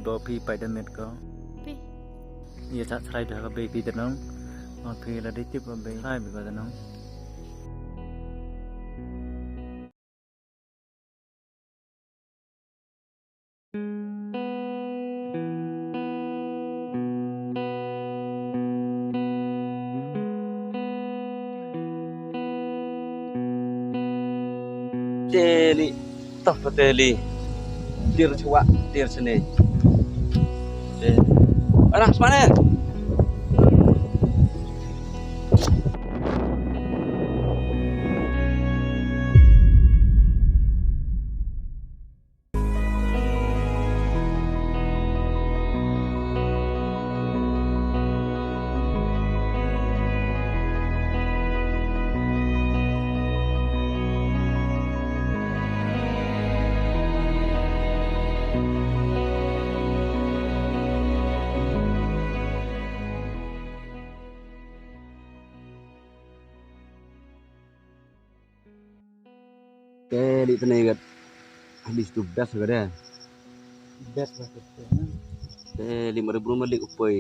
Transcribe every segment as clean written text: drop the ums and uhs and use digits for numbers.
บ่พี่ไปเดเม็ดก็อย่าจะใช้เถอะก็พี่แต่น้องพี่ละได้จิบก็ไปใช้ไปก็แต่น้องเจลิต่อเตลิเดียร์ชัวเดียร์เสน่ห์อะไรสมาเนี่ยเจลิตัวนี้ก็habis tu bestก็ได้ best มาตัวเจลิมาเริ่มมาเลี้ยอุปย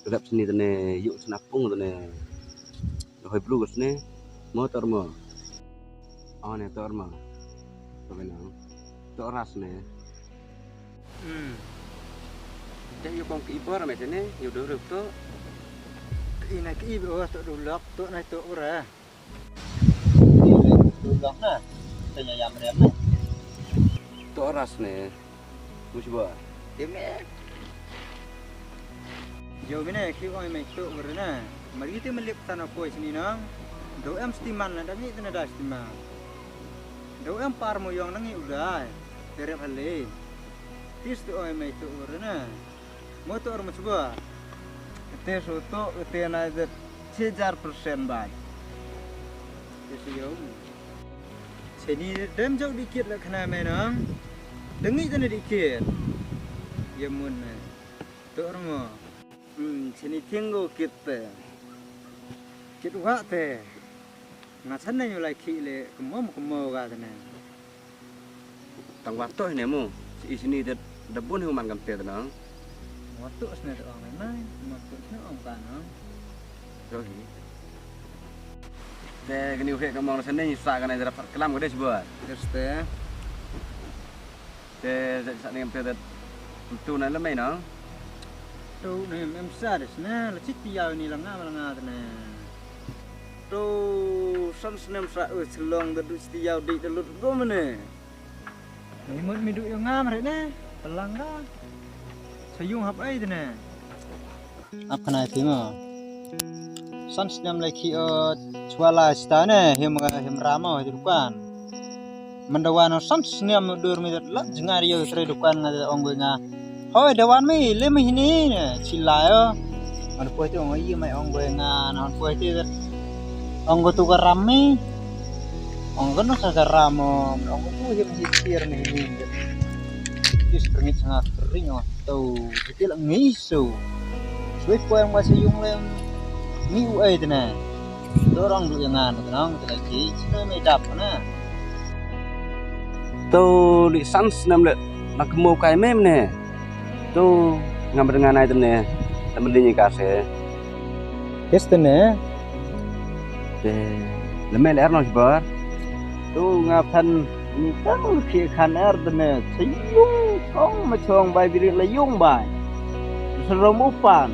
ระดับสนิทตัวนี้ยุคสนับปุ่งตัวนี้เราให้ปลูกสเนี่ยมอเตอร์มาเนี่ยตัวมาตัวเป็นน้องตัวรัสเนี่ยจะอยู่กองกีบอร์อะไรตัวนี้อยู่ดูรึตัวอีนักอีบว่าตัวดูล็อกตัวในตัวอะไรดูล็อกนะแต่ยังยามเรียนนะ ตัวรัสเนี่ยมุชบัวเดี๋ยวแม่โยมิเนี่ยคิดว่าไม่ตัวอะไรนะมาดีที่มันเลี้ยงตาหน้าป่วยชนิดน้องดูเอ็มสติมันนะดังนี้ตัวนั้นได้สติมันดูเอ็มปาร์โมยองนั่งอยู่ได้เรียบฮัลเลยที่สตัวไม่ตัวอะไรนะมอตัวมุชบัวเตะสุดโตเตะน่าจะ70% บาทเดี๋ยวสิโยมเช่นนี้เดิมเจ้าดิคิดละขนาดไหนน้องดังนี้ตัวนี้ดิคิดยามุนนะตัวรมั้งเช่นนี้ทิ้งกูคิดแต่คิดว่าแต่งานฉันนี่อยู่ไรคิดเลยก็มั่วกันนะตั้งวัดตัวเนี่ยมั้งอีสนี่เด็ดดับบุญให้มันกำเตะตัวน้องวัดตัวสเนี่ยตัวอะไรไหมวัดตัวเนี่ยองค์การน้องโอเคแต่กันอยู่แค่กำมองฉันนี่สากันในระดับกล้ามก็ได้ช่วยเดี๋ยวแต่สักนี่กำเตะตัวนั้นแล้วไม่น้องตัวนี่มันซาดิสนะแล้วชิดที่ยาวนี่ละง่าตัวเนี่ยตัวสันสนามสระฉลองแต่ดูชิดที่ยาวดีแต่ลุดก็มันเนี่ยนี่มันมีดูyangง่ามเลยนะพลังก็สยุงหับไอ้ตัวเนี่ยอับขนาดที่มั้งสันสนามเลยขี้ชัวร์ลาสตาร์เนี่ยเฮมรามเอาให้ดูกันมันดาวันสันสนามดูมีแต่ละจังหวะเดียวใส่ดูกันงาองเวงาเฮ้ยดาวันไม่เล่มหินนี่เนี่ยชิลายมันป่วยที่องยี่ไม่องเวงานอนป่วยที่องก็ตุกรำไม่องก็นุสกรำองก็tuh yang hikir nih ini itu sering sangat kering atau kecil ngisu sulit kau yang masih yung lem ngiu itu nih dorong dulu yang anu tenang kita lagi cina medap na tuh lisans nam le nak mau kayak mem nih tuh ngambil dengan item nih temen dia kasih yes nih lemel air nol bar tuh ngapainนี่ตั้งเขียขันอาร์ดเนี่ยสยุงท้องมาช่องใบบิริละยุงใบสรมุปัน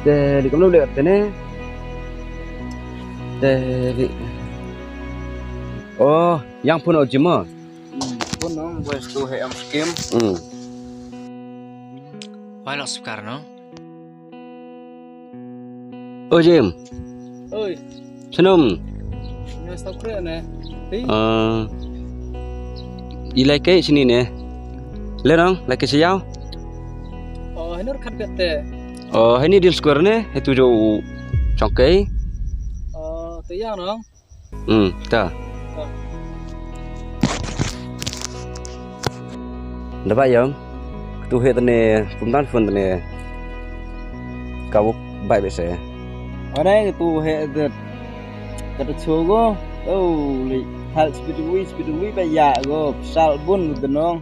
di kamu lihat ini di oh yang pun ojima pun dong buat tuh yang skim Walau sekarang oh Jim oi senum nggak stop keren ya ilai ke sini nih le dong lagi siau oh ini rekan kete oh ini deal square nih itu jauh congkei oh tuh yang dong ta dapat ya tuh het nih puntan fun nih kau baik biasa ở đây tu hệ được cái chỗ go đâu lịch hal speedway bây giờ go sal bun được non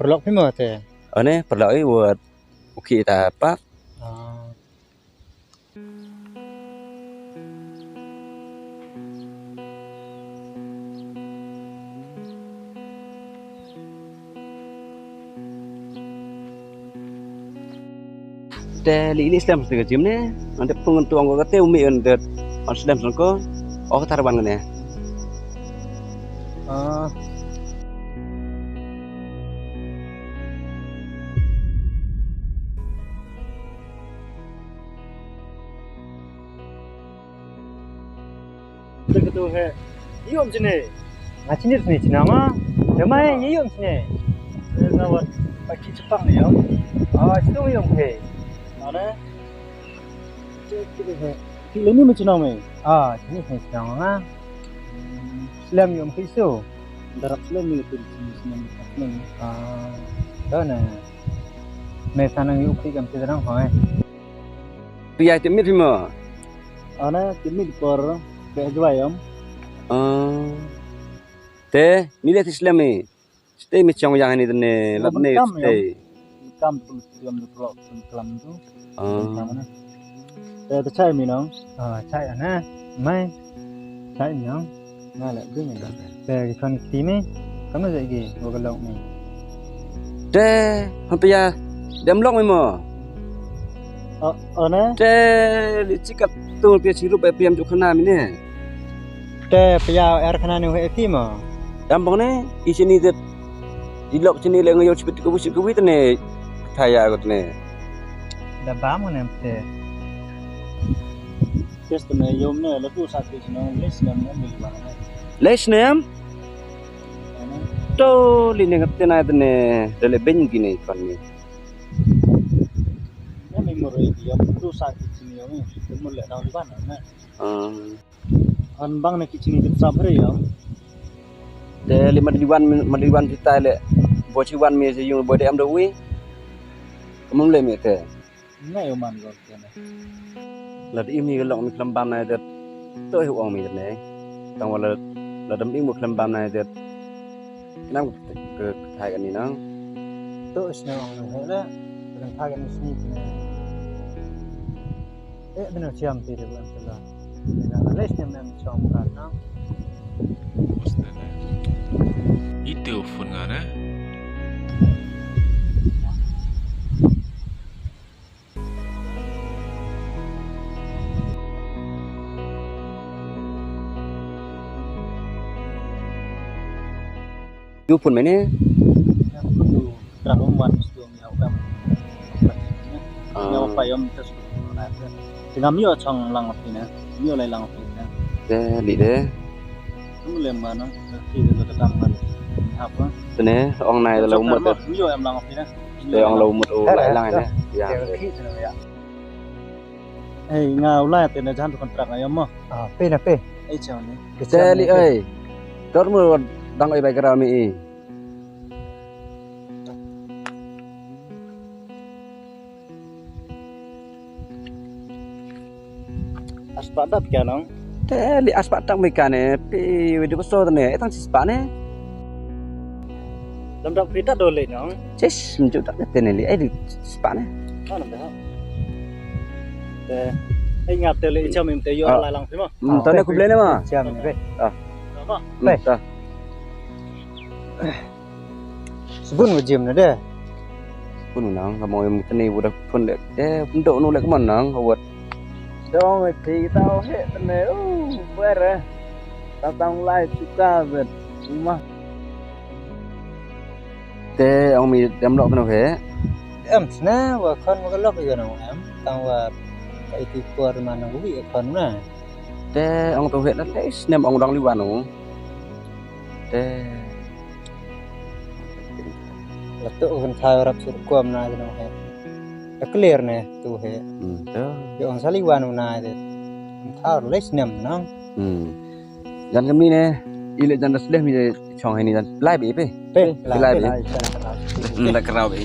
perlok pi mo te. Ane perlu buat uki ta pak. Dari ini Islam sedikit jam ni, nanti pengentuan gua kata umi untuk Islam sangko, oh tarban kan ya. Begitu he, iom sini. Ngacin sini cina mah, demai iom sini. Ngawat pakai Jepang ni om. Situ iom he. Mana? Kilo ni macam mana? Sini cina mah. Islam iom kisu. Darab Islam ni tu sini. Dah na. Mesanang iom kiri kami sedang hoi. Pihak timit semua. Ana timit per. Jual om. Teh, nilai Islam ni. Stay macam yang ini tu ni, lap ni stay. Kam tu Islam tu pelak Islam tu. Teh cai minang. Cai ana. Mai. Cai minang. Nah lek ding ni. Teh kan kimi. Kamu lagi bergelak ni. Teh, hampir ya. Demlong memang. Ana. Teh, cikap tu dia sirup PM tu kena ni. Teh pia air kena ni heti mo. Gampang ni, di sini tu di lok sini le ngayo cepet ke tu ni. Thaya kot ni. Dah bam kan teh. Kes tu ni yom ni lalu satu sini les nam ni mana. Les nam? Tu lini ngerti na tu ni, dale ben gini kan ni. Ni memori dia tu satu sini yom ni, mulai dah di mana. Bang nak kicing itu sabar ya. De 5 kita le. Bociwan me se yung bode am do wi. Kamu le me te. Ngai oman gol kena. La di mi gelong mi klambam na te. To hu ong mi te ne. Tang wala la dam ing mo klambam na te. Nam ke thai kan ni nang. To isna ong he la. Kan thai kan sini. Benar siam ti de bulan telah. Les ni memang cakap nak. Itu phone ngana. You pun mana? Terlalu muat tu miau kam. Miau payam terus. Dengan miau cang lang api na. Miau lai lang api na. De li de. Kamu lemana? Kita tetap kan. Apa? Tu ne, ong nai la umur tu. Miau em lang api na. De ong la umur o lai lang ne. Ya. Ngau lai tu na jangan kontrak ayam mah. Pe na pe. Cang ni. De li oi. Dormu dang oi baikara mi. Aspak dah pian nang. Li aspak tak mereka ni, pi video besar tu ni, tang sispak ni. Dalam dak berita doleh nang. Cis, menjuk tak tu ni, di sispak ni. Mana dah? Ingat tele jam minta yo lalang semua. Tahu ni aku beli ni mah. Jam ni be. Apa? Dah. Sebun ke jam ni dah. Pun nang, kamu yang tani budak pun dek, pundok nolak ke mana nang, awat. Dong thì tao hết này quên rồi tao lại suka về rumah te ông mi đem lọ bên thế em na và con có lọc gì nào em tao và cái thì qua mà nó cũng bị con nè te ông tao hết là lấy nem ông đang lưu bàn không te là tự con thay rap sur quam na nó hết clear nè tu hết đó yo ang saliwan na det thar les nem nang jan kami ne ile jan das leh mi chong hai ni jan lai be pe pe lai be la karau be